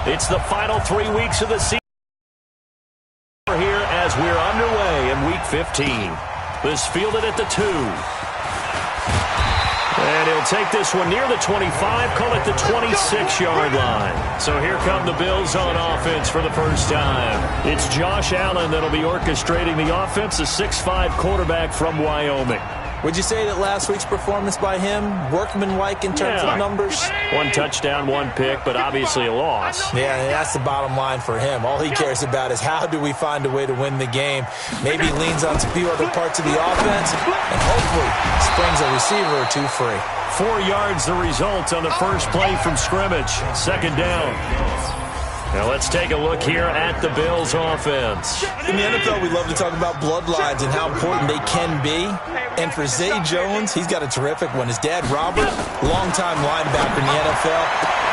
It's the final 3 weeks of the season here as we're underway in Week 15. This fielded at the 2. And he'll take this one near the 25, call it the 26-yard line. So here come the Bills on offense for the first time. It's Josh Allen that'll be orchestrating the offense, a 6'5" quarterback from Wyoming. Would you say that last week's performance by him, workmanlike in terms of numbers? 1 touchdown, 1 pick, but obviously a loss. Yeah, that's the bottom line for him. All he cares about is how do we find a way to win the game. Maybe leans on a few other parts of the offense, and hopefully springs a receiver or 2 free. 4 yards the result on the first play from scrimmage. Second down. Now let's take a look here at the Bills offense. In the NFL, we love to talk about bloodlines and how important they can be. And for Zay Jones, he's got a terrific one. His dad, Robert, longtime linebacker in the NFL,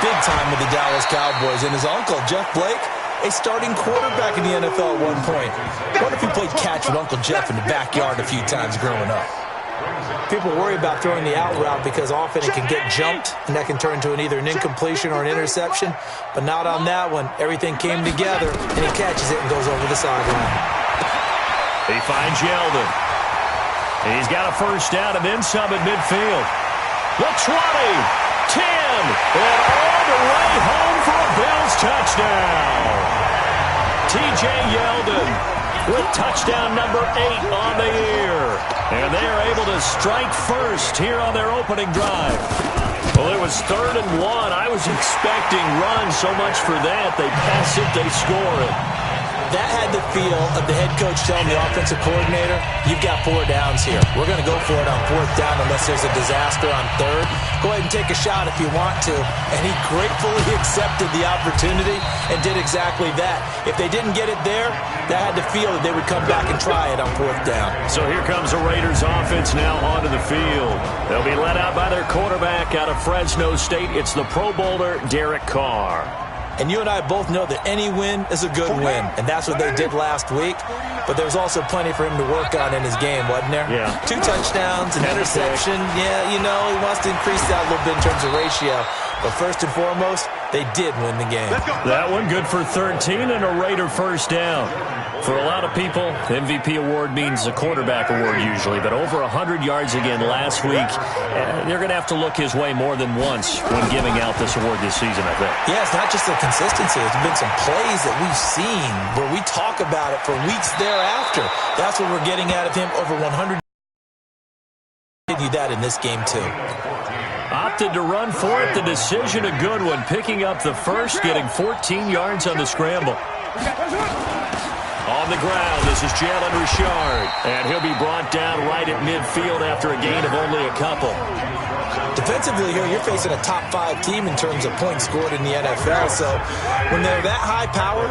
big time with the Dallas Cowboys. And his uncle, Jeff Blake, a starting quarterback in the NFL at one point. What if he played catch with Uncle Jeff in the backyard a few times growing up? People worry about throwing the out route because often it can get jumped, and that can turn into either an incompletion or an interception. But not on that one. Everything came together, and he catches it and goes over the sideline. He finds Yeldon. He's got a first down and then some at midfield. The 20, 10, and all the way home for a Bills touchdown. T.J. Yeldon with touchdown number 8 on the year. And they are able to strike first here on their opening drive. Well, it was 3rd and 1. I was expecting runs, so much for that. They pass it, they score it. That had the feel of the head coach telling the offensive coordinator, you've got 4 downs here. We're going to go for it on 4th down unless there's a disaster on 3rd. Go ahead and take a shot if you want to. And he gratefully accepted the opportunity and did exactly that. If they didn't get it there, that had the feel that they would come back and try it on 4th down. So here comes the Raiders offense now onto the field. They'll be led out by their quarterback out of Fresno State. It's the Pro Bowler, Derek Carr. And you and I both know that any win is a good win, and that's what they did last week. But there was also plenty for him to work on in his game, wasn't there? Yeah. 2 touchdowns, an interception. Yeah, you know, he wants to increase that a little bit in terms of ratio. But first and foremost, they did win the game. That one good for 13 and a Raider first down. For a lot of people, MVP award means a quarterback award usually, but over 100 yards again last week. They're going to have to look his way more than once when giving out this award this season, I think. Yeah, it's not just the consistency. There's been some plays that we've seen where we talk about it for weeks thereafter. That's what we're getting out of him, over 100. Continue that in this game, too. Opted to run for it. The decision, a good one. Picking up the first, getting 14 yards on the scramble. On the ground, this is Jalen Richard. And he'll be brought down right at midfield after a gain of only a couple. Defensively here, you're facing a top 5 team in terms of points scored in the NFL. So when they're that high powered,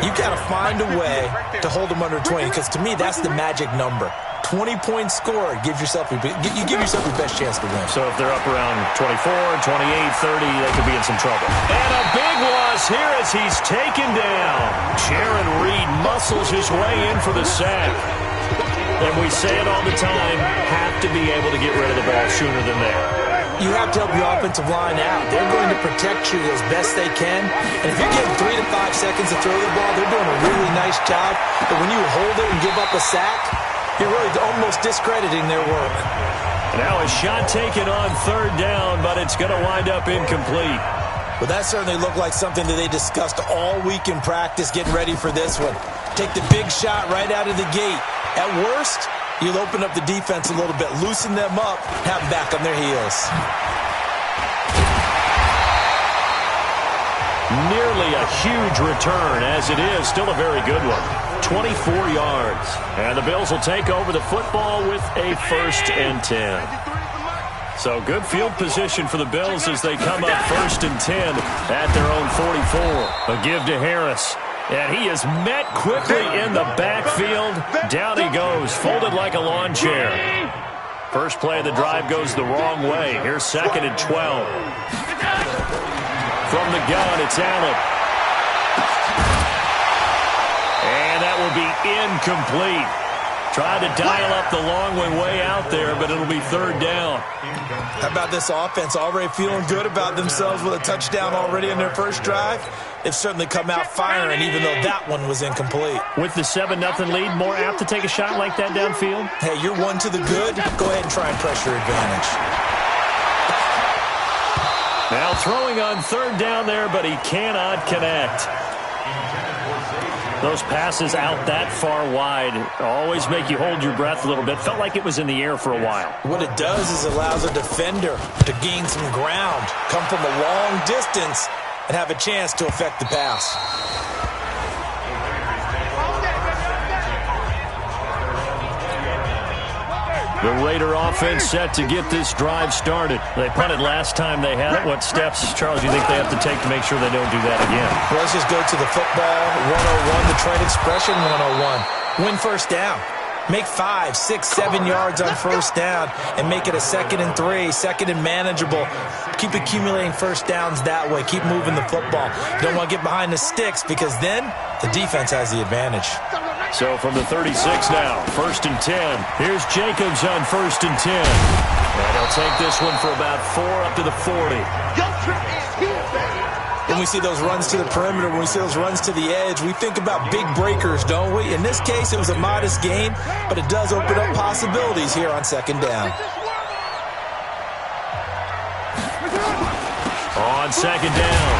you've got to find a way to hold them under 20. Because to me, that's the magic number. 20 points scored gives yourself your best chance to win. So if they're up around 24, 28, 30, they could be in some trouble. And a big loss here as he's taken down. Jaron Reed muscles his way in for the sack. And we say it all the time, have to be able to get rid of the ball sooner than that. You have to help your offensive line out. They're going to protect you as best they can. And if you're getting 3 to 5 seconds to throw the ball, they're doing a really nice job. But when you hold it and give up a sack, you're really almost discrediting their work. Now a shot taken on 3rd down, but it's going to wind up incomplete. Well, that certainly looked like something that they discussed all week in practice, getting ready for this one. Take the big shot right out of the gate. At worst, you'll open up the defense a little bit, loosen them up, have them back on their heels. Nearly a huge return, as it is. Still a very good one. 24 yards. And the Bills will take over the football with a 1st and 10. So good field position for the Bills as they come up 1st and 10 at their own 44. A give to Harris. And he is met quickly in the backfield. Down he goes, folded like a lawn chair. First play of the drive goes the wrong way. Here's 2nd and 12. From the gun, it's Allen. And that will be incomplete. Tried to dial up the long way out there, but it'll be 3rd down. How about this offense already feeling good about themselves with a touchdown already in their first drive? they've certainly come out firing, even though that one was incomplete. With the 7-0 lead, more apt to take a shot like that downfield? Hey, you're one to the good. Go ahead and try and press your advantage. Now throwing on third down there, but he cannot connect. Those passes out that far wide always make you hold your breath a little bit. Felt like it was in the air for a while. What it does is allows a defender to gain some ground, come from a long distance, and have a chance to affect the pass. The Raider offense set to get this drive started. They punted last time they had it. What steps, Charles, do you think they have to take to make sure they don't do that again? Well, let's just go to the football 101, the trade expression 101. Win first down. Make 5, 6, 7 yards on first down and make it a 2nd and 3, 2nd and manageable. Keep accumulating first downs that way. Keep moving the football. You don't want to get behind the sticks because then the defense has the advantage. So from the 36 now, 1st and 10. Here's Jacobs on 1st and 10. And he'll take this one for about 4 up to the 40. When we see those runs to the perimeter, when we see those runs to the edge, we think about big breakers, don't we? In this case, it was a modest gain, but it does open up possibilities here on 2nd down. On 2nd down,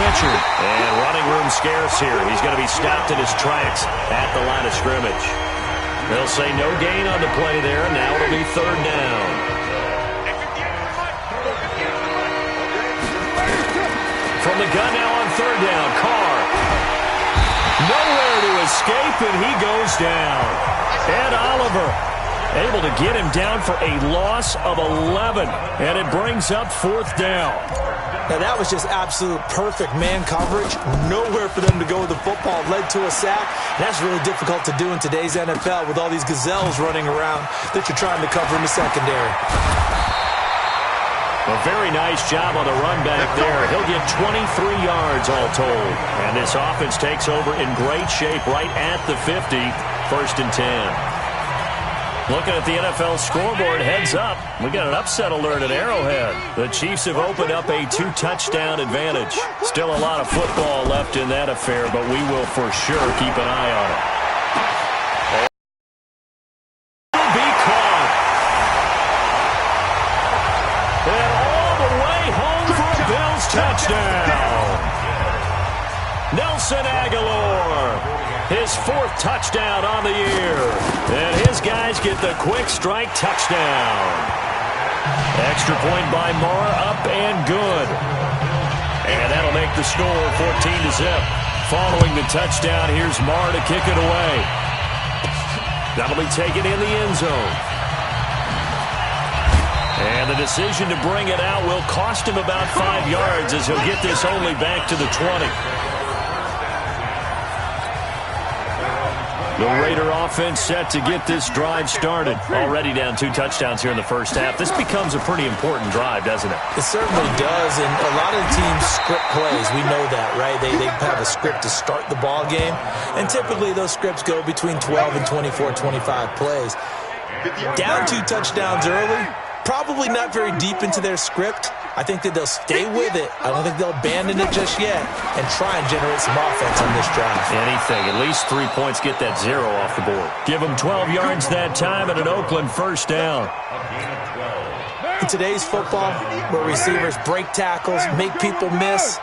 Richard. And running room scarce here. He's going to be stopped in his tracks at the line of scrimmage. They'll say no gain on the play there. Now it'll be 3rd down. From the gun now on 3rd down, Carr. Nowhere to escape, and he goes down. Ed Oliver able to get him down for a loss of 11, and it brings up 4th down. Now, that was just absolute perfect man coverage. Nowhere for them to go with the football. Led to a sack. That's really difficult to do in today's NFL with all these gazelles running around that you're trying to cover in the secondary. A very nice job on the run back there. He'll get 23 yards all told. And this offense takes over in great shape right at the 50. 1st and 10. Looking at the NFL scoreboard, heads up. We got an upset alert at Arrowhead. The Chiefs have opened up a 2-touchdown advantage. Still a lot of football left in that affair, but we will for sure keep an eye on it. Be caught. And all the way home for a Bills touchdown. Nelson Aguilar. His 4th touchdown on the year. And his guys get the quick strike touchdown. Extra point by Mara, up and good. And that'll make the score 14-0. Following the touchdown, here's Mara to kick it away. That'll be taken in the end zone. And the decision to bring it out will cost him about 5 yards as he'll get this only back to the 20. The Raider offense set to get this drive started. Already down 2 touchdowns here in the first half. This becomes a pretty important drive, doesn't it? It certainly does, and a lot of the teams script plays. We know that, right? They have a script to start the ball game, and typically those scripts go between 12 and 24, 25 plays. Down 2 touchdowns early, probably not very deep into their script. I think that they'll stay with it. I don't think they'll abandon it just yet and try and generate some offense on this drive. Anything. At least 3 points, get that 0 off the board. Give them 12 yards that time and an Oakland 1st down. In today's football, where receivers break tackles, make people miss,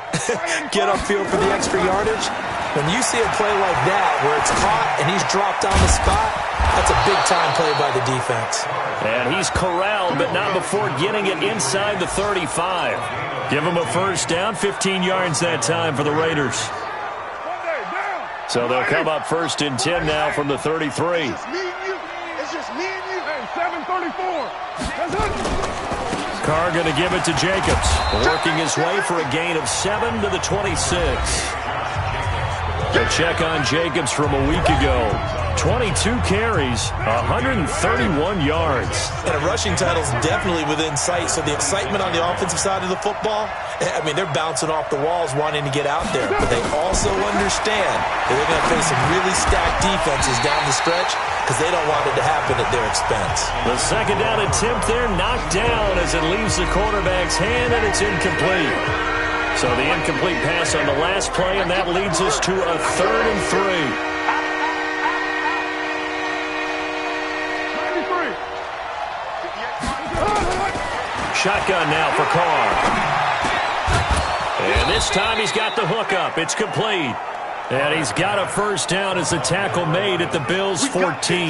get upfield for the extra yardage, when you see a play like that where it's caught and he's dropped on the spot, that's a big-time play by the defense. And he's corralled, but not before getting it inside the 35. Give him a 1st down, 15 yards that time for the Raiders. So they'll come up 1st and 10 now from the 33. It's just me and you. Hey, 7:34. Carr going to give it to Jacobs. Working his way for a gain of 7 to the 26. A check on Jacobs from a week ago. 22 carries, 131 yards. And a rushing title is definitely within sight, so the excitement on the offensive side of the football, I mean, they're bouncing off the walls wanting to get out there, but they also understand that they're going to face some really stacked defenses down the stretch because they don't want it to happen at their expense. The 2nd down attempt there knocked down as it leaves the quarterback's hand, and it's incomplete. So the incomplete pass on the last play, and that leads us to a 3rd and 3. Shotgun now for Carr. And this time he's got the hook up. It's complete. And he's got a first down as the tackle made at the Bills' 14.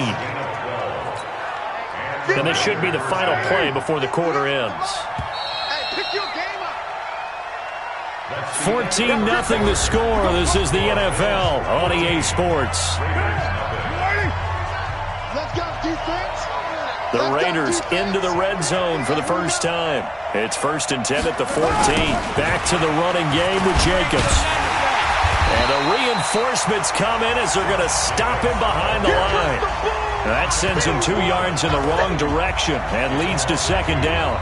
And this should be the final play before the quarter ends. 14-0 the score. This is the NFL on EA Sports. Let's go, defense. The Raiders into the red zone for the first time. It's 1st and 10 at the 14. Back to the running game with Jacobs. And the reinforcements come in as they're going to stop him behind the line. That sends him 2 yards in the wrong direction and leads to 2nd down.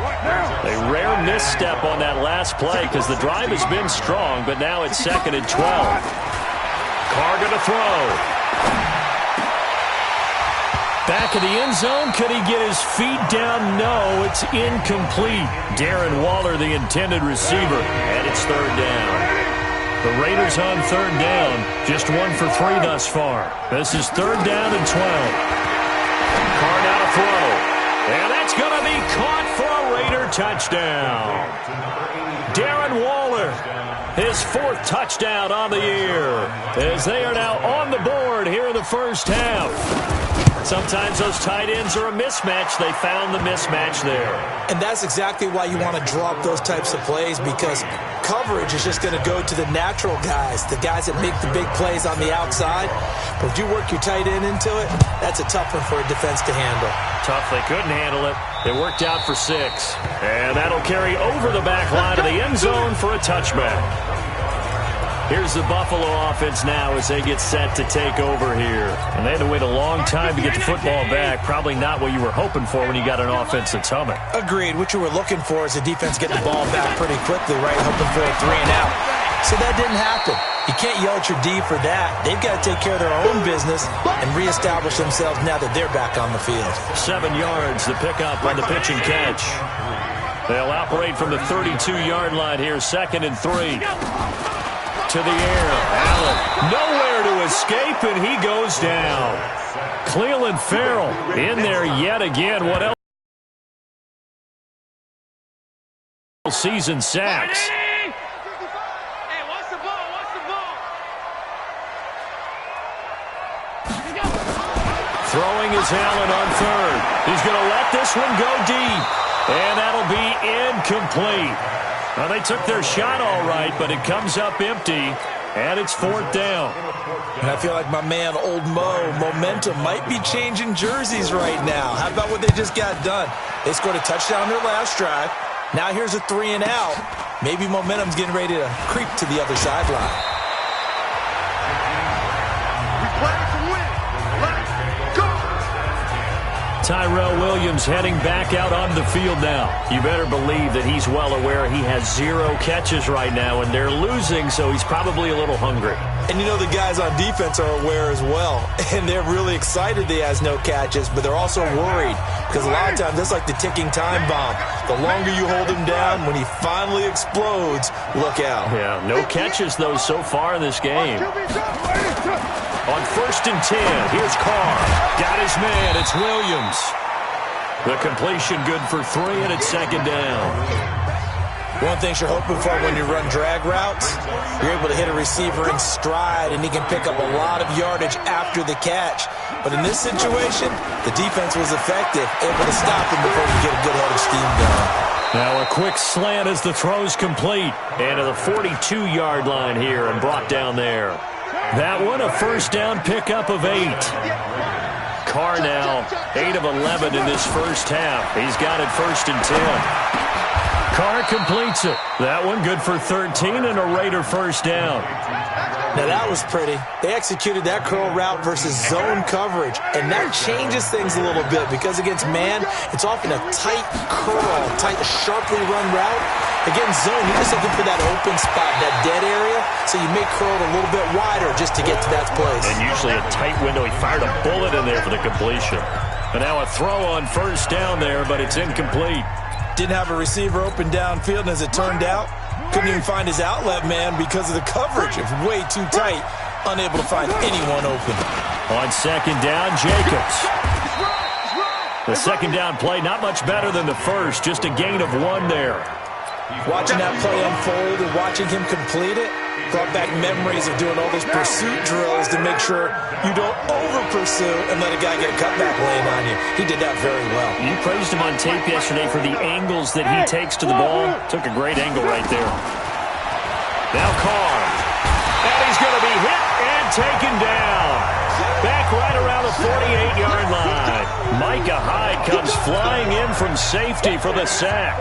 A rare misstep on that last play because the drive has been strong, but now it's 2nd and 12. Carr going to throw. Back of the end zone. Could he get his feet down? No, it's incomplete. Darren Waller, the intended receiver, and it's 3rd down. The Raiders on 3rd down. Just 1 for 3 thus far. This is 3rd down and 12. Carr now to throw. And that's going to be caught for a Raider touchdown. Darren Waller, his 4th touchdown on the year, as they are now on the board here in the first half. Sometimes those tight ends are a mismatch. They found the mismatch there. And that's exactly why you want to drop those types of plays, because coverage is just going to go to the natural guys, the guys that make the big plays on the outside. But if you work your tight end into it, that's a tough one for a defense to handle. Tough. They couldn't handle it. It worked out for 6. And that'll carry over the back line of the end zone for a touchback. Here's the Buffalo offense now as they get set to take over here. And they had to wait a long time to get the football back. Probably not what you were hoping for when you got an offense that's humming. Agreed. What you were looking for is the defense getting the ball back pretty quickly, right? Hoping for a 3 and out. So that didn't happen. You can't yell at your D for that. They've got to take care of their own business and reestablish themselves now that they're back on the field. 7 yards, the pickup on the pitch and catch. They'll operate from the 32-yard line here, 2nd and 3. To the air. Allen nowhere to escape, and he goes down. Cleveland Farrell in there yet again. What else? Season sacks. Hey, what's the ball? Throwing is Allen on 3rd. He's going to let this one go deep, and that'll be incomplete. Well, they took their shot all right, but it comes up empty, and it's 4th down. And I feel like my man, Old Mo, momentum might be changing jerseys right now. How about what they just got done? They scored a touchdown on their last drive. Now here's a 3 and out. Maybe momentum's getting ready to creep to the other sideline. We play to win. Let's go. Tyrell Williams heading back out on the field now. You better believe that he's well aware he has 0 catches right now, and they're losing, so he's probably a little hungry. And you know the guys on defense are aware as well. And they're really excited that he has no catches, but they're also worried. Because a lot of times that's like the ticking time bomb. The longer you hold him down, when he finally explodes, look out. Yeah, no catches, though, so far in this game. On 1st and 10, here's Carr. Got his man. It's Williams. The completion good for 3, and it's 2nd down. One thing you're hoping for when you run drag routes, you're able to hit a receiver in stride, and he can pick up a lot of yardage after the catch. But in this situation, the defense was effective, able to stop him before he could get a good head of steam going. Now a quick slant as the throw's complete. And to the 42-yard line here and brought down there. That one, a first down pickup of 8. Carr now, 8 of 11 in this first half. He's got it 1st and 10. Carr completes it. That one good for 13 and a Raider first down. Now that was pretty. They executed that curl route versus zone coverage, and that changes things a little bit because against man, it's often a tight curl, tight, sharply run route. Against zone, you're just looking for that open spot, that dead area, so you may curl it a little bit wider just to get to that place. And usually a tight window. He fired a bullet in there for the completion. And now a throw on first down there, but it's incomplete. Didn't have a receiver open downfield, and as it turned out, Couldn't even find his outlet man because of the coverage. It's way too tight. Unable to find anyone open. On second down, Jacobs. The second down play, not much better than the first. Just a gain of 1 there. Watching that play unfold and watching him complete it brought back memories of doing all those pursuit drills to make sure you don't over-pursue and let a guy get a cutback laying on you. He did that very well. You praised him on tape yesterday for the angles that he takes to the ball. Took a great angle right there. Now Carr. And he's going to be hit and taken down. Back right around the 48-yard line. Micah Hyde comes flying in from safety for the sack.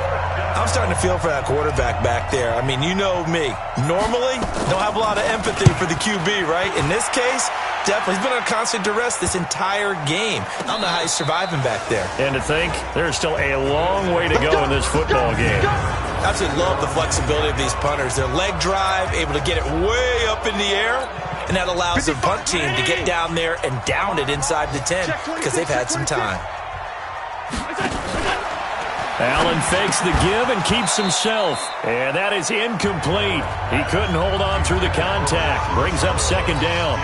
I'm starting to feel for that quarterback back there. I mean, you know me. Normally, don't have a lot of empathy for the QB, right? In this case, definitely. He's been under constant duress this entire game. I don't know how he's surviving back there. And to think, there's still a long way to go in this football game. I absolutely love the flexibility of these punters. Their leg drive, able to get it way up in the air, and that allows the punt team to get down there and down it inside the 10 because they've had some time. Allen fakes the give and keeps himself. And that is incomplete. He couldn't hold on through the contact. Brings up second down.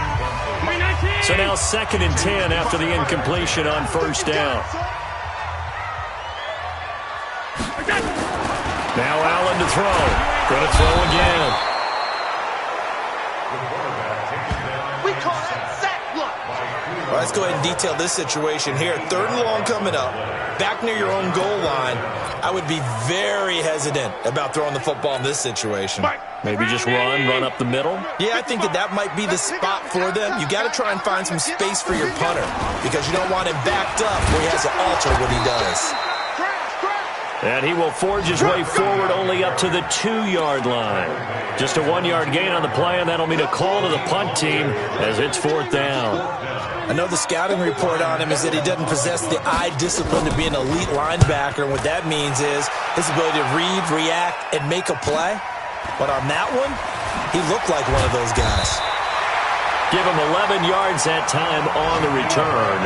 So now 2nd and 10 after the incompletion on first down. Now Allen to throw. Going to throw again. We call that sack block. Well, let's go ahead and detail this situation here. 3rd and long coming up. Back near your own goal line. I would be very hesitant about throwing the football in this situation. Maybe just run up the middle. Yeah, I think that might be the spot for them. You got to try and find some space for your punter because you don't want him backed up where he has to alter what he does. And he will forge his way forward only up to the 2-yard line. Just a 1-yard gain on the play, and that'll mean a call to the punt team as it's 4th down. I know the scouting report on him is that he doesn't possess the eye discipline to be an elite linebacker. And what that means is his ability to read, react, and make a play. But on that one, he looked like one of those guys. Give him 11 yards that time on the return.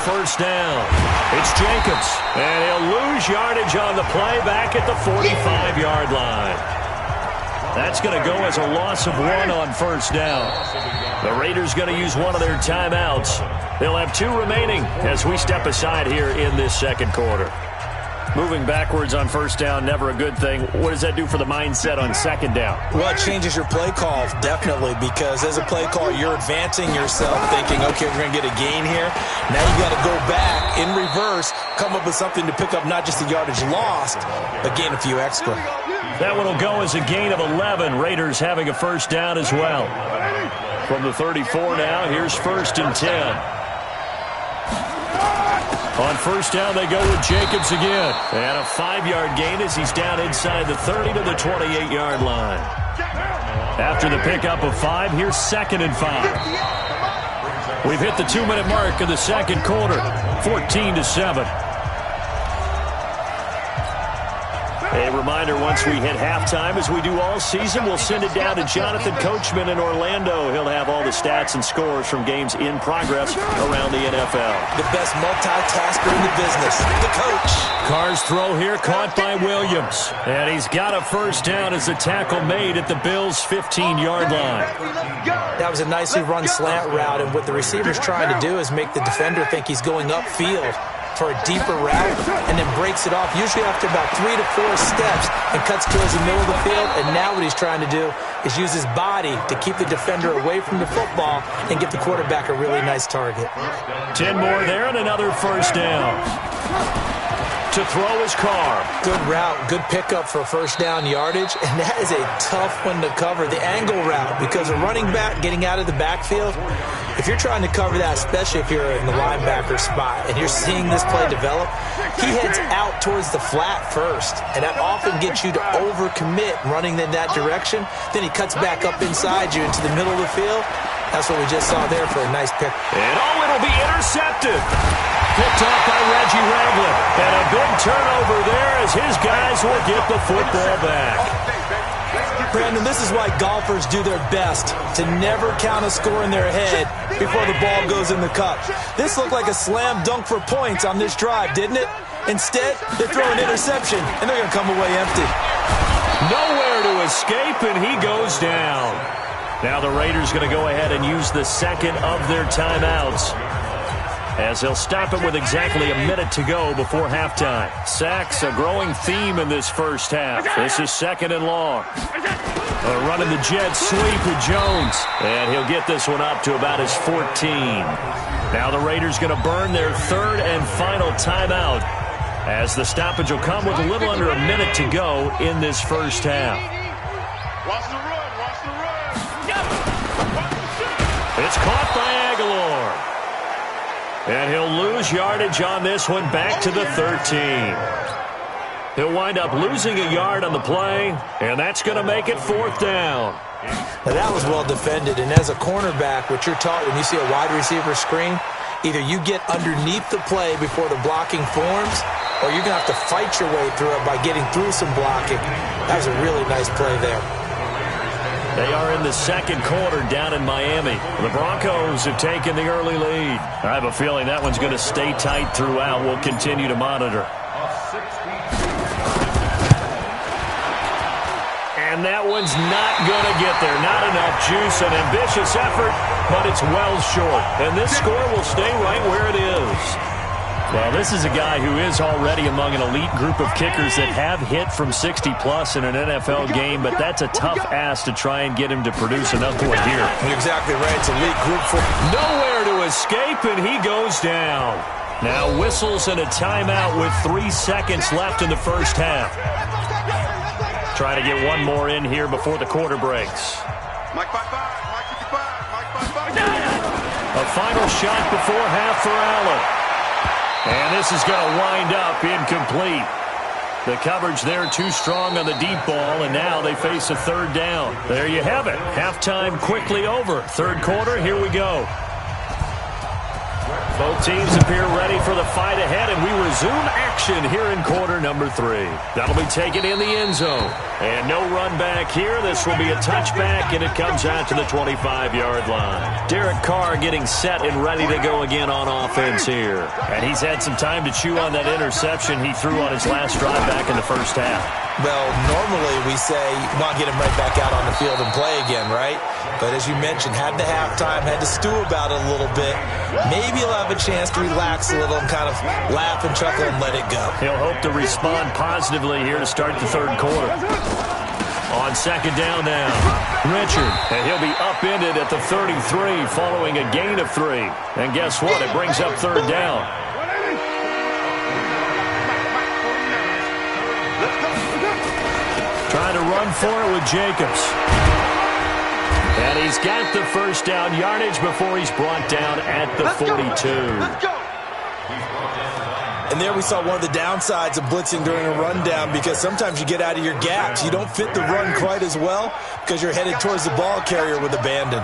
First down. It's Jacobs. And he'll lose yardage on the play back at the 45-yard line. That's going to go as a loss of 1 on first down. The Raiders going to use one of their timeouts. They'll have 2 remaining as we step aside here in this second quarter. Moving backwards on first down, never a good thing. What does that do for the mindset on second down? Well, it changes your play call, definitely, because as a play call, you're advancing yourself, thinking, okay, we're going to get a gain here. Now you got to go back in reverse, come up with something to pick up not just the yardage lost, but gain a few extra. That one will go as a gain of 11. Raiders having a first down as well. From the 34 now, here's 1st and 10. On first down, they go with Jacobs again. And a 5-yard gain as he's down inside the 30 to the 28-yard line. After the pickup of 5, here's 2nd and 5. We've hit the 2-minute mark of the second quarter, 14-7. A reminder, once we hit halftime, as we do all season, we'll send it down to Jonathan Coachman in Orlando. He'll have all the stats and scores from games in progress around the NFL. The best multitasker in the business, the coach. Carr's throw here caught by Williams. And he's got a first down as the tackle made at the Bills' 15-yard line. That was a nicely run slant route, and what the receiver's trying to do is make the defender think he's going upfield for a deeper route, and then breaks it off, usually after about 3 to 4 steps, and cuts towards the middle of the field. And now what he's trying to do is use his body to keep the defender away from the football and give the quarterback a really nice target. 10 more there and another first down. To throw his Carr. Good route, good pickup for first down yardage, and that is a tough one to cover, the angle route, because a running back getting out of the backfield, if you're trying to cover that, especially if you're in the linebacker spot and you're seeing this play develop, he heads out towards the flat first, and that often gets you to overcommit running in that direction. Then he cuts back up inside you into the middle of the field. That's what we just saw there for a nice pick. And it'll be intercepted. picked off by Reggie Ragland. And a big turnover there as his guys will get the football back. Brandon, this is why golfers do their best to never count a score in their head before the ball goes in the cup. This looked like a slam dunk for points on this drive, didn't it? Instead, they throw an interception, and they're going to come away empty. Nowhere to escape, and he goes down. Now the Raiders going to go ahead and use the second of their timeouts, as they'll stop it with exactly a minute to go before halftime. Sacks, a growing theme in this first half. This is 2nd and long. Running the jet sweep with Jones. And he'll get this one up to about his 14. Now the Raiders going to burn their 3rd and final timeout, as the stoppage will come with a little under a minute to go in this first half. Watch the run. It's caught by Aguilar. And he'll lose yardage on this one, back to the 13. He'll wind up losing a yard on the play, and that's going to make it 4th down. Now that was well defended, and as a cornerback, what you're taught when you see a wide receiver screen, either you get underneath the play before the blocking forms, or you're going to have to fight your way through it by getting through some blocking. That was a really nice play there. They are in the second quarter down in Miami. The Broncos have taken the early lead. I have a feeling that one's going to stay tight throughout. We'll continue to monitor. And that one's not going to get there. Not enough juice. An ambitious effort, but it's well short. And this score will stay right where it is. Well, this is a guy who is already among an elite group of kickers that have hit from 60-plus in an NFL game, but that's a tough ask to try and get him to produce another one here. You're exactly right. It's elite group for nowhere to escape, and he goes down. Now whistles and a timeout with 3 seconds left in the first half. Trying to get one more in here before the quarter breaks. Mike 55, Mike 55, Mike 55. A final shot before half for Allen. And this is going to wind up incomplete. The coverage there too strong on the deep ball, and now they face a 3rd down. There you have it. Halftime quickly over. 3rd quarter, here we go. Both teams appear ready for the fight ahead, and we resume action here in quarter number 3. That'll be taken in the end zone. And no run back here. This will be a touchback, and it comes out to the 25-yard line. Derek Carr getting set and ready to go again on offense here. And he's had some time to chew on that interception he threw on his last drive back in the first half. Well, normally we say, want to get him right back out on the field and play again, right? But as you mentioned, had the halftime, had to stew about it a little bit. Maybe he'll have a chance to relax a little and kind of laugh and chuckle and let it go. He'll hope to respond positively here to start the 3rd quarter. On 2nd down now, Richard, and he'll be upended at the 33 following a gain of 3. And guess what? It brings up 3rd down. Trying to run for it with Jacobs. And he's got the first down yardage before he's brought down at the 42. Let's go. And there we saw one of the downsides of blitzing during a rundown, because sometimes you get out of your gaps. You don't fit the run quite as well because you're headed towards the ball carrier with abandon.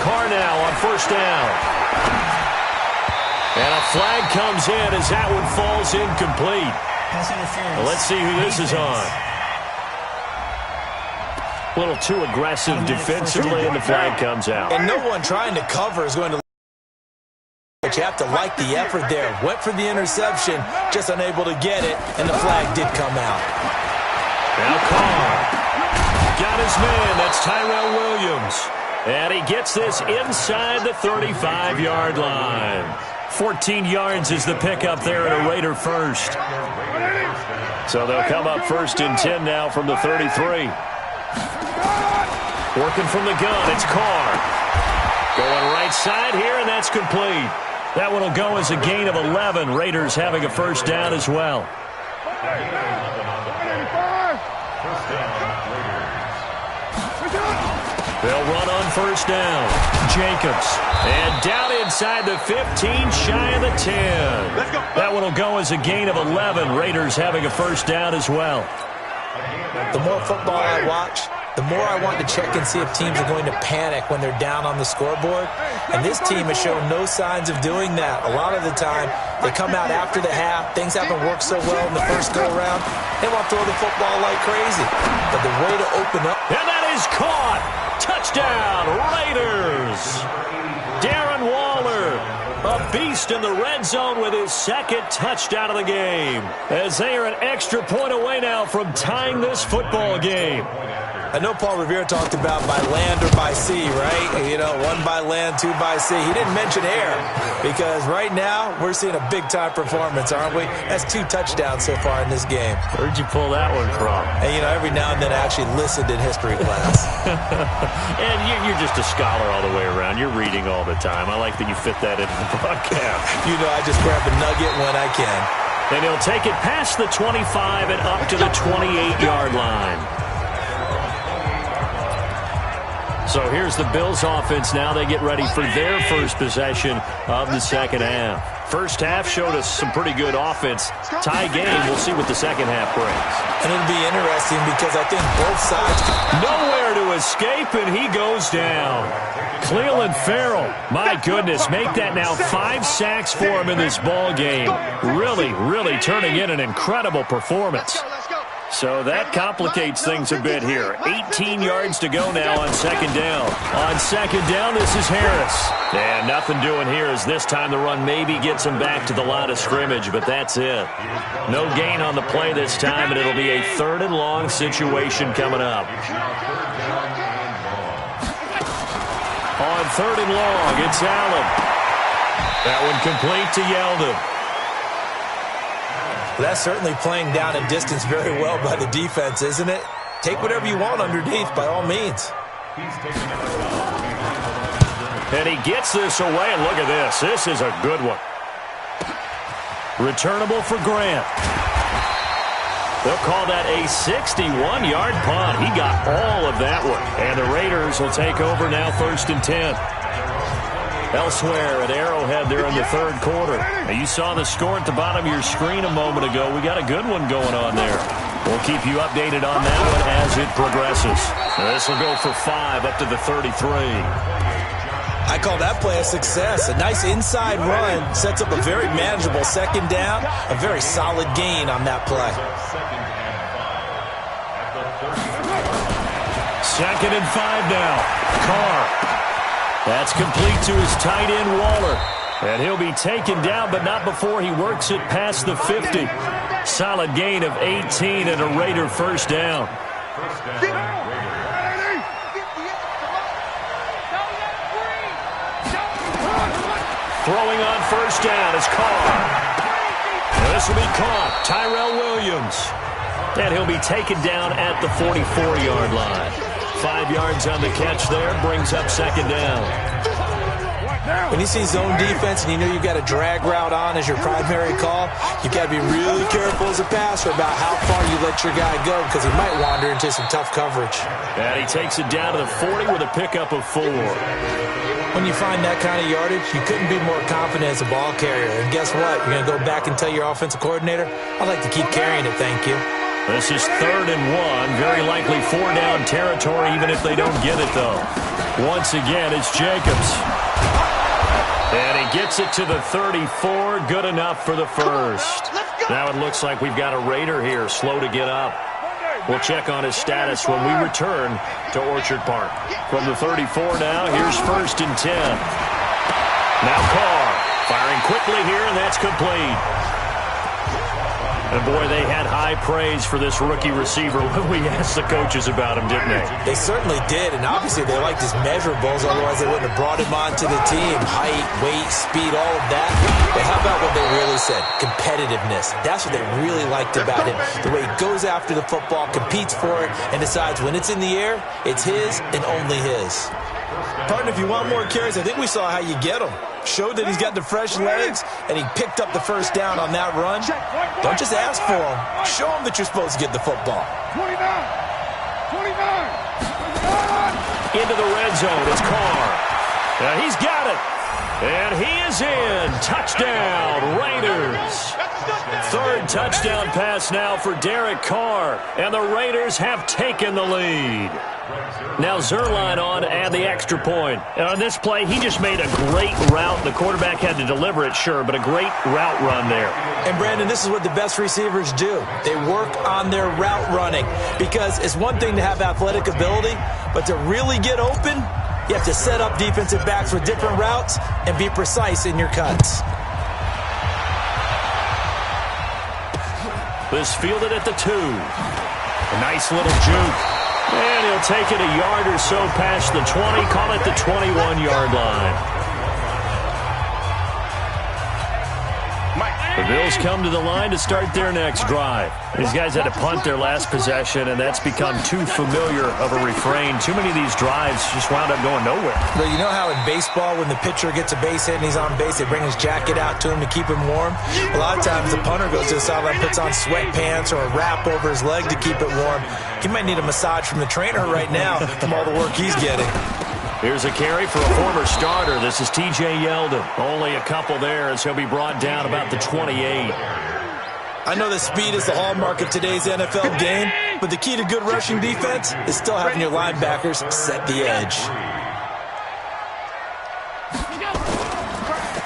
Carr now on 1st down. And a flag comes in as that one falls incomplete. Well, let's see who this is on. A little too aggressive defensively, and the flag comes out. And no one trying to cover is going to... But you have to like the effort there. Went for the interception, just unable to get it, and the flag did come out. Now Carr got his man. That's Tyrell Williams. And he gets this inside the 35-yard line. 14 yards is the pickup there at a Raider first. So they'll come up 1st and 10 now from the 33. Working from the gun, it's Carr. Going right side here, and that's complete. That one will go as a gain of 11. Raiders having a 1st down as well. They'll run on 1st down. Jacobs. And down inside the 15, shy of the 10. That one will go as a gain of 11. Raiders having a 1st down as well. The more football I watch, the more I want to check and see if teams are going to panic when they're down on the scoreboard. And this team has shown no signs of doing that. A lot of the time, they come out after the half. Things haven't worked so well in the first go-around. They want to throw the football like crazy. But the way to open up... And that is caught! Touchdown, Raiders! Darren Waller, a beast in the red zone with his second touchdown of the game. As they are an extra point away now from tying this football game. I know Paul Revere talked about by land or by sea, right? You know, one by land, two by sea. He didn't mention air because right now we're seeing a big-time performance, aren't we? That's 2 touchdowns so far in this game. Where'd you pull that one from? And, you know, every now and then I actually listened in history class. And you're just a scholar all the way around. You're reading all the time. I like that you fit that into the broadcast. You know, I just grab a nugget when I can. And he'll take it past the 25 and up to the 28-yard line. So here's the Bills offense now. They get ready for their first possession of the second half. First half showed us some pretty good offense. Tie game. We'll see what the second half brings. And it'll be interesting because I think both sides... Nowhere to escape, and he goes down. Cleveland Farrell, my goodness, make that now 5 sacks for him in this ball game. Really turning in an incredible performance. So that complicates things a bit here. 18 yards to go now on second down. On second down, this is Harris. And nothing doing here as this time the run maybe gets him back to the line of scrimmage, but that's it. No gain on the play this time, and it'll be a 3rd and long situation coming up. On 3rd and long, it's Allen. That one complete to Yeldon. Well, that's certainly playing down a distance very well by the defense, isn't it? Take whatever you want underneath, by all means. And he gets this away, and look at this. This is a good one. Returnable for Grant. They'll call that a 61-yard punt. He got all of that one. And the Raiders will take over now 1st and 10. Elsewhere at Arrowhead there in the 3rd quarter. Now you saw the score at the bottom of your screen a moment ago. We got a good one going on there. We'll keep you updated on that one as it progresses. This will go for 5 up to the 33. I call that play a success. A nice inside run sets up a very manageable second down. A very solid gain on that play. 2nd and 5 now. Carr. That's complete to his tight end, Waller. And he'll be taken down, but not before he works it past the 50. Solid gain of 18 and a Raider first down. Throwing on first down is Carr. And this will be caught. Tyrell Williams. And he'll be taken down at the 44-yard line. 5 yards on the catch there, brings up second down. When you see zone defense and you know you've got a drag route on as your primary call, you've got to be really careful as a passer about how far you let your guy go because he might wander into some tough coverage. And he takes it down to the 40 with a pickup of 4. When you find that kind of yardage, you couldn't be more confident as a ball carrier. And guess what? You're going to go back and tell your offensive coordinator, I'd like to keep carrying it, thank you. This is 3rd and 1. Very likely 4-down territory, even if they don't get it, though. Once again, it's Jacobs. And he gets it to the 34. Good enough for the first. Now it looks like we've got a Raider here, slow to get up. We'll check on his status when we return to Orchard Park. From the 34 now, here's 1st and 10. Now Carr firing quickly here, and that's complete. And, boy, they had high praise for this rookie receiver when we asked the coaches about him, didn't they? They certainly did, and obviously they liked his measurables, otherwise they wouldn't have brought him onto the team. Height, weight, speed, all of that. But how about what they really said? Competitiveness. That's what they really liked about him. The way he goes after the football, competes for it, and decides when it's in the air, it's his and only his. Partner, if you want more carries, I think we saw how you get them. Showed that he's got the fresh legs, and he picked up the first down on that run. Don't just ask for him. Show him that you're supposed to get the football. 29. Into the red zone. It's Carr. Now he's got it. And he is in. Touchdown, Raiders. Third touchdown pass now for Derek Carr. And the Raiders have taken the lead. Now Zerline on and the extra point. And on this play, he just made a great route. The quarterback had to deliver it, sure, but a great route run there. And, Brandon, this is what the best receivers do. They work on their route running because it's one thing to have athletic ability, but to really get open, you have to set up defensive backs with different routes and be precise in your cuts. This fielded at the 2. A nice little juke. And he'll take it a yard or so past the 20, call it the 21-yard line. The Bills come to the line to start their next drive. These guys had to punt their last possession, and that's become too familiar of a refrain. Too many of these drives just wound up going nowhere. But you know how in baseball, when the pitcher gets a base hit and he's on base, they bring his jacket out to him to keep him warm? A lot of times the punter goes to the sideline, puts on sweatpants or a wrap over his leg to keep it warm. He might need a massage from the trainer right now from all the work he's getting. Here's a carry for a former starter. This is T.J. Yeldon. Only a couple there as he'll be brought down about the 28. I know that speed is the hallmark of today's NFL game, but the key to good rushing defense is still having your linebackers set the edge.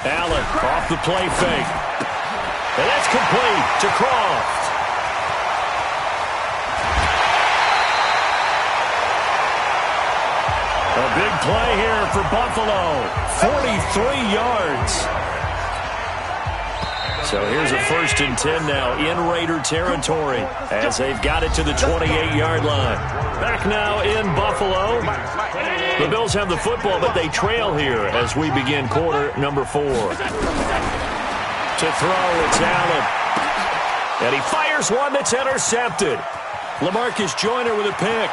Allen off the play fake. And that's complete to Croft. A big play here for Buffalo. 43 yards. So here's a 1st and 10 now in Raider territory as they've got it to the 28-yard line. Back now in Buffalo. The Bills have the football, but they trail here as we begin quarter number 4. To throw, it's Allen. And he fires one that's intercepted. LaMarcus Joyner with a pick.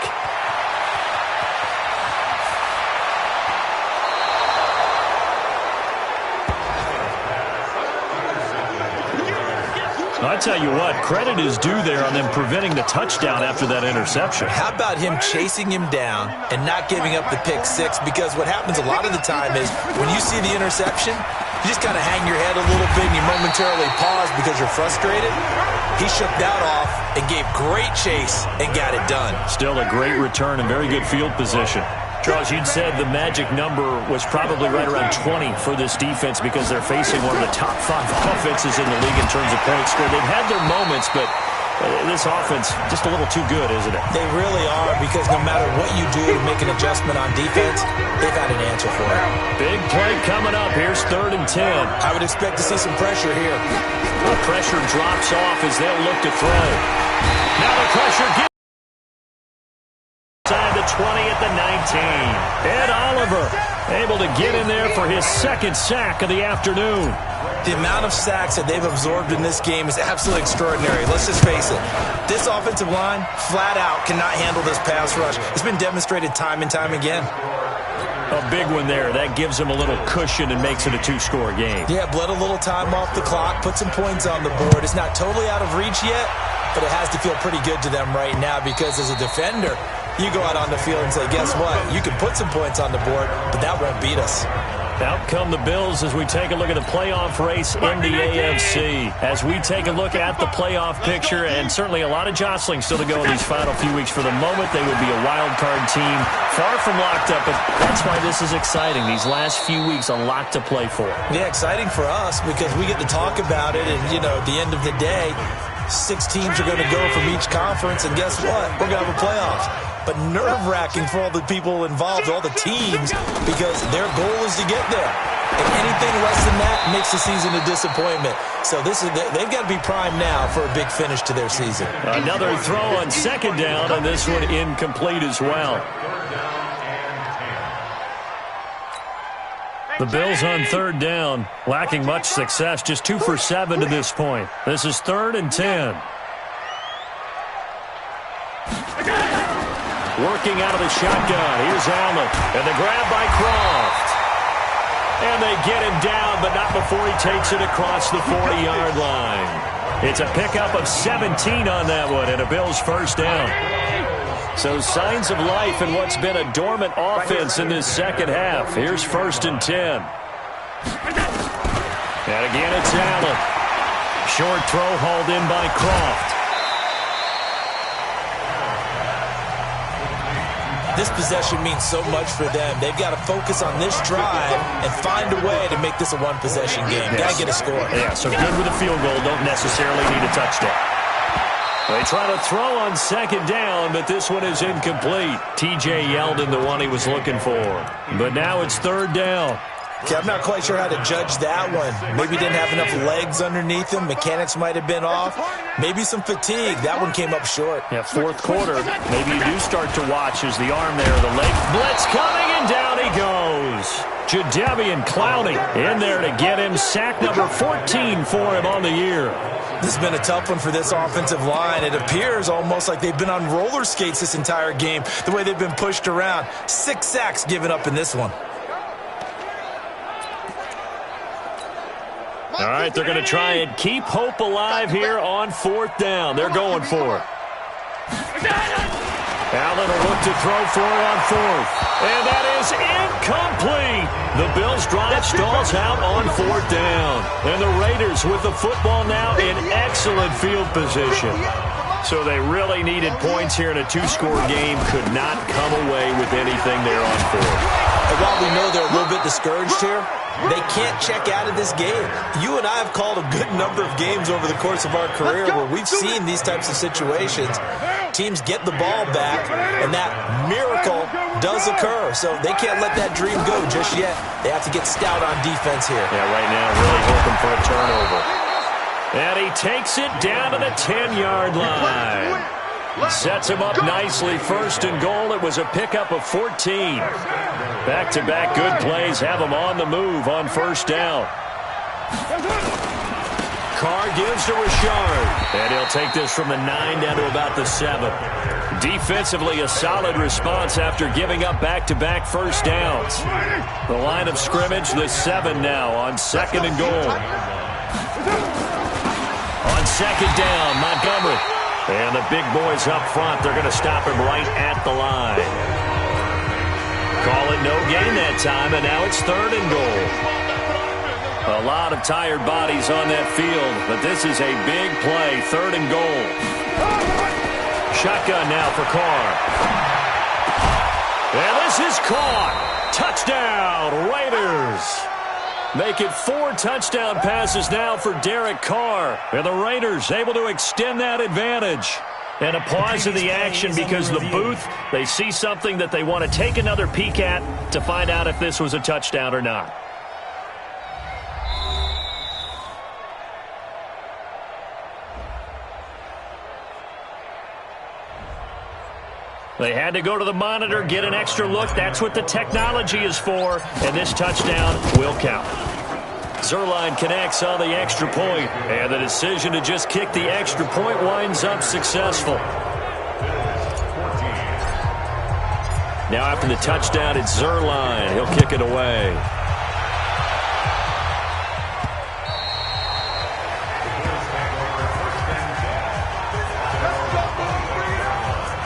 I tell you what, credit is due there on them preventing the touchdown after that interception. How about him chasing him down and not giving up the pick six? Because what happens a lot of the time is when you see the interception, you just kind of hang your head a little bit and you momentarily pause because you're frustrated. He shook that off and gave great chase and got it done. Still a great return and very good field position. Charles, you'd said the magic number was probably right around 20 for this defense because they're facing one of the top 5 offenses in the league in terms of points scored. They've had their moments, but this offense just a little too good, isn't it? They really are, because no matter what you do to make an adjustment on defense, they've had an answer for it. Big play coming up. Here's 3rd and 10. I would expect to see some pressure here. The pressure drops off as they'll look to throw. Now the pressure gets inside the 20 at the 19. Ed Oliver able to get in there for his 2nd sack of the afternoon. The amount of sacks that they've absorbed in this game is absolutely extraordinary. Let's just face it. This offensive line, flat out, cannot handle this pass rush. It's been demonstrated time and time again. A big one there. That gives them a little cushion and makes it a 2-score game. Yeah, bled a little time off the clock, put some points on the board. It's not totally out of reach yet, but it has to feel pretty good to them right now because as a defender, you go out on the field and say, guess what? You can put some points on the board, but that won't beat us. Out come the Bills as we take a look at the playoff race in the AFC. As we take a look at the playoff picture, and certainly a lot of jostling still to go in these final few weeks. For the moment, they would be a wild card team, far from locked up, but that's why this is exciting. These last few weeks, a lot to play for. Yeah, exciting for us because we get to talk about it, and, you know, at the end of the day, 6 teams are going to go from each conference, and guess what? We're going to have a playoff. But nerve-wracking for all the people involved, all the teams, because their goal is to get there. And anything less than that makes the season a disappointment. So they've got to be primed now for a big finish to their season. Another throw on 2nd down, and this one incomplete as well. The Bills on 3rd down, lacking much success, just 2 for 7 to this point. This is 3rd and 10. Working out of the shotgun. Here's Allen. And the grab by Croft. And they get him down, but not before he takes it across the 40-yard line. It's a pickup of 17 on that one, and a Bills 1st down. So signs of life in what's been a dormant offense in this 2nd half. Here's 1st and 10. And again, it's Allen. Short throw hauled in by Croft. This possession means so much for them. They've got to focus on this drive and find a way to make this a one-possession game. Yes. Got to get a score. Yeah, so good with a field goal. Don't necessarily need a touchdown. They try to throw on second down, but this one is incomplete. T.J. Yeldon, the one he was looking for. But now it's third down. Okay, I'm not quite sure how to judge that one. Maybe didn't have enough legs underneath him. Mechanics might have been off. Maybe some fatigue. That one came up short. Yeah, fourth quarter, maybe you do start to watch as the arm there, the leg. Blitz coming, and down he goes. Jadeveon Clowney in there to get him. Sack number 14 for him on the year. This has been a tough one for this offensive line. It appears almost like they've been on roller skates this entire game, the way they've been pushed around. 6 sacks given up in this one. All right, they're going to try and keep hope alive here on fourth down. They're going for it. Allen will look to throw for it on fourth. And that is incomplete. The Bills' drive stalls out on fourth down. And the Raiders with the football now in excellent field position. So they really needed points here in a 2-score game. Could not come away with anything there on fourth. And while we know they're a little bit discouraged here, they can't check out of this game. You and I have called a good number of games over the course of our career where we've seen these types of situations. Teams get the ball back, and that miracle does occur. So they can't let that dream go just yet. They have to get stout on defense here. Yeah, right now really hoping for a turnover. And he takes it down to the 10-yard line. Sets him up nicely. First and goal. It was a pickup of 14. Back-to-back good plays have him on the move on first down. Carr gives to Richard. And he'll take this from the 9 down to about the 7. Defensively, a solid response after giving up back-to-back first downs. The line of scrimmage, the 7 now on second and goal. On second down, Montgomery. And the big boys up front, they're going to stop him right at the line. Call it no gain that time, and now it's third and goal. A lot of tired bodies on that field, but this is a big play, third and goal. Shotgun now for Carr. And this is caught. Touchdown, Raiders. Make it 4 touchdown passes now for Derek Carr. And the Raiders able to extend that advantage. And a pause in the action because the booth, they see something that they want to take another peek at to find out if this was a touchdown or not. They had to go to the monitor, get an extra look. That's what the technology is for. And this touchdown will count. Zerline connects on the extra point, and the decision to just kick the extra point winds up successful. Now after the touchdown, it's Zerline. He'll kick it away.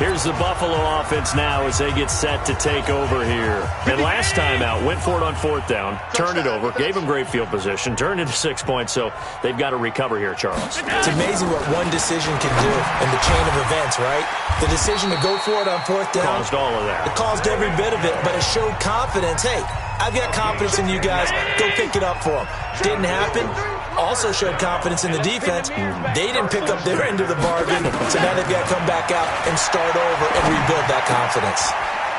Here's the Buffalo offense now as they get set to take over here. And last time out, went for it on fourth down, turned it over, gave them great field position, turned it to 6 points, so they've got to recover here, Charles. It's amazing what one decision can do in the chain of events, right? The decision to go for it on fourth down. Caused all of that. It caused every bit of it, but it showed confidence. Hey, I've got confidence in you guys. Go pick it up for them. Didn't happen. Also showed confidence in the defense. They didn't pick up their end of the bargain, so now they've got to come back out and start over and rebuild that confidence.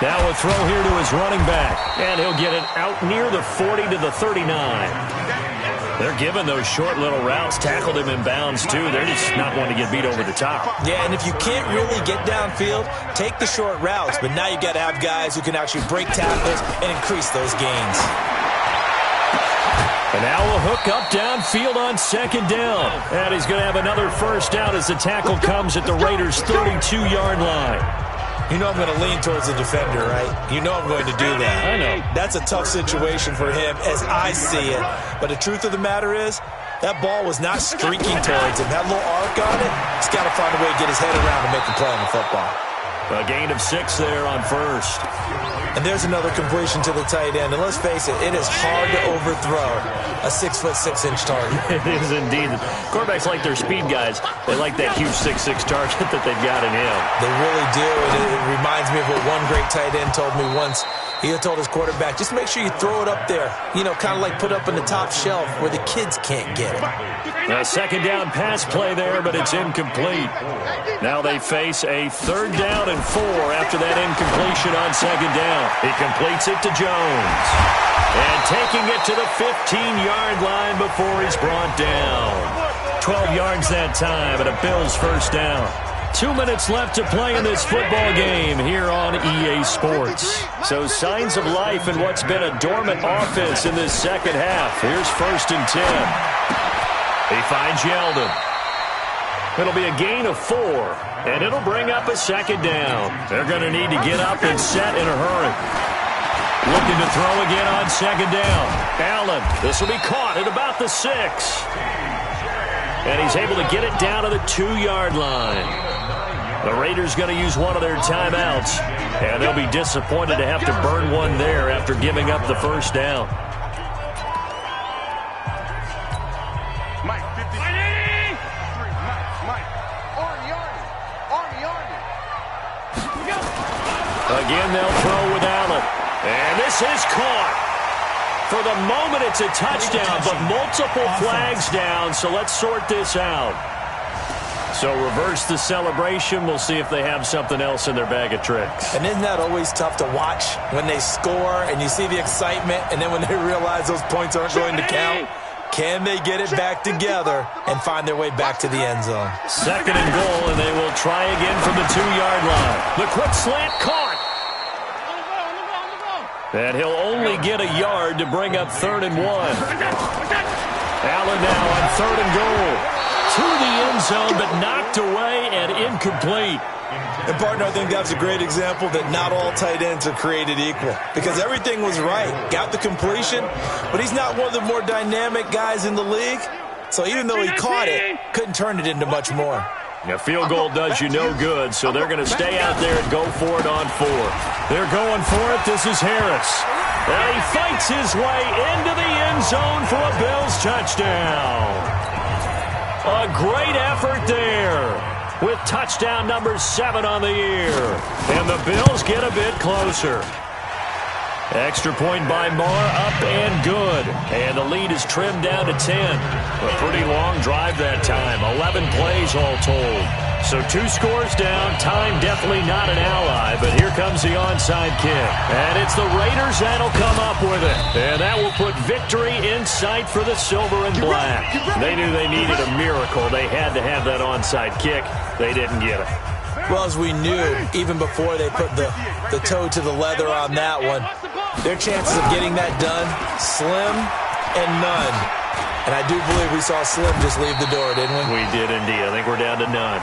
Now a throw here to his running back, and he'll get it out near the 40 to the 39. They're giving those short little routes, tackled him in bounds too. They're just not wanting to get beat over the top. Yeah, and if you can't really get downfield, take the short routes, but now you've got to have guys who can actually break tackles and increase those gains. And now a hook up downfield on second down. And he's going to have another first down as the tackle comes at the Raiders' 32-yard line. You know I'm going to lean towards the defender, right? You know I'm going to do that. I know. That's a tough situation for him as I see it. But the truth of the matter is, that ball was not streaking towards him. That little arc on it, he's got to find a way to get his head around to make a play on the football. A gain of 6 there on first. And there's another completion to the tight end. And let's face it, it is hard to overthrow a 6'6" target. It is indeed. Quarterbacks like their speed guys. They like that huge 6'6" target that they've got in him. They really do. And it reminds me of what one great tight end told me once. He had told his quarterback, just make sure you throw it up there. You know, kind of like put up in the top shelf where the kids can't get it. A second down pass play there, but it's incomplete. Now they face a 3rd down and 4 after that incompletion on 2nd down. He completes it to Jones. And taking it to the 15-yard line before he's brought down. 12 yards that time and a Bills 1st down. 2 minutes left to play in this football game here on EA Sports. So signs of life in what's been a dormant offense in this second half. Here's 1st and 10. He finds Yeldon. It'll be a gain of 4, and it'll bring up a 2nd down. They're going to need to get up and set in a hurry. Looking to throw again on 2nd down. Allen, this will be caught at about the 6. And he's able to get it down to the 2-yard line. The Raiders going to use one of their timeouts, and they'll be disappointed to have to burn one there after giving up the 1st down. Mike, 50. Mike. Army. Again, they'll throw with Allen. And this is caught. For the moment, it's a touchdown, but multiple flags down, so let's sort this out. So reverse the celebration. We'll see if they have something else in their bag of tricks. And isn't that always tough to watch when they score and you see the excitement, and then when they realize those points aren't going to count? Can they get it back together and find their way back to the end zone? 2nd and goal, and they will try again from the 2-yard line. The quick slant caught. And he'll only get a yard to bring up 3rd and 1. Allen now on 3rd and goal. To the end zone, but knocked away and incomplete. And, partner, I think that's a great example that not all tight ends are created equal. Because everything was right. Got the completion, but he's not one of the more dynamic guys in the league. So even though he caught it, couldn't turn it into much more. A field goal does you no good, so they're going to stay out there and go for it on 4. They're going for it. This is Harris. And he fights his way into the end zone for a Bills touchdown. A great effort there with touchdown number 7 on the year. And the Bills get a bit closer. Extra point by Marr, up and good. And the lead is trimmed down to 10. A pretty long drive that time. 11 plays all told. So 2 scores down. Time definitely not an ally, but here comes the onside kick. And it's the Raiders that'll come up with it. And that will put victory in sight for the silver and black. They knew they needed a miracle. They had to have that onside kick. They didn't get it. Well, as we knew, even before they put the toe to the leather on that one, their chances of getting that done, slim and none. And I do believe we saw Slim just leave the door, didn't we? We did indeed. I think we're down to none.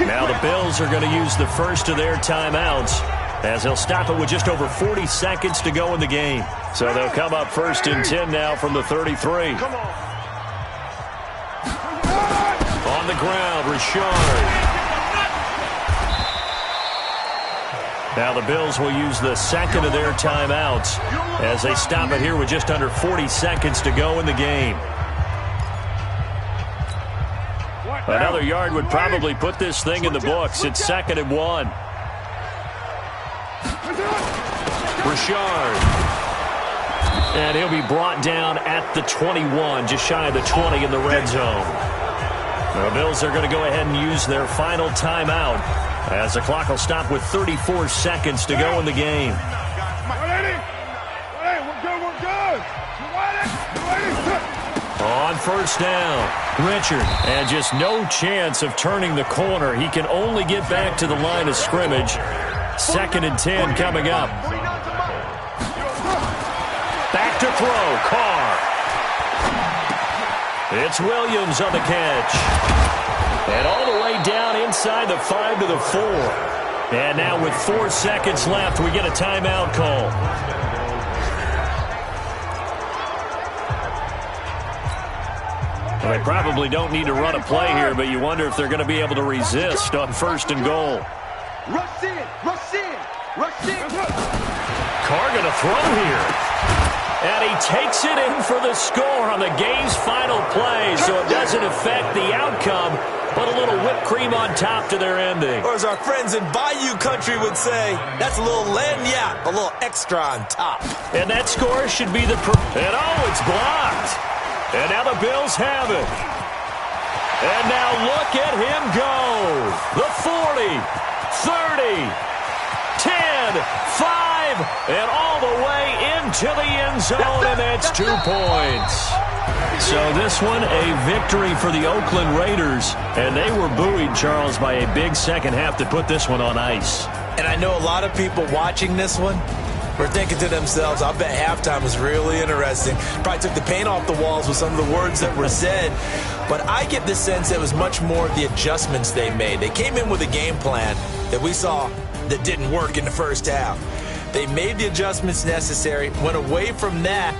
Now the Bills are going to use the first of their timeouts as they'll stop it with just over 40 seconds to go in the game. So they'll come up 1st and 10 now from the 33. On the ground, Richard. Now the Bills will use the second of their timeouts as they stop it here with just under 40 seconds to go in the game. Another yard would probably put this thing in the books. It's 2nd and 1. Richard. And he'll be brought down at the 21, just shy of the 20 in the red zone. The Bills are going to go ahead and use their final timeout as the clock will stop with 34 seconds to go in the game. On 1st down, Richard, and just no chance of turning the corner. He can only get back to the line of scrimmage. 2nd and 10 coming up. Back to throw, Carr. It's Williams on the catch. And all the way down inside the 5 to the 4. And now with 4 seconds left, we get a timeout call. Well, they probably don't need to run a play here, but you wonder if they're going to be able to resist on 1st and goal. Rush in, rush in, rush in. Carr going to throw here. And he takes it in for the score on the game's final play, so it doesn't affect the outcome, but a little whipped cream on top to their ending. Or as our friends in Bayou Country would say, that's a little lagniappe, a little extra on top. And that score should be the... And oh, it's blocked. And now the Bills have it. And now look at him go. The 40, 30, 10, 5, and all the way into the end zone, and that's 2 points. So this one, a victory for the Oakland Raiders, and they were buoyed, Charles, by a big second half to put this one on ice. And I know a lot of people watching this one were thinking to themselves, I bet halftime was really interesting. Probably took the paint off the walls with some of the words that were said. But I get the sense it was much more of the adjustments they made. They came in with a game plan that we saw that didn't work in the first half. They made the adjustments necessary, went away from that,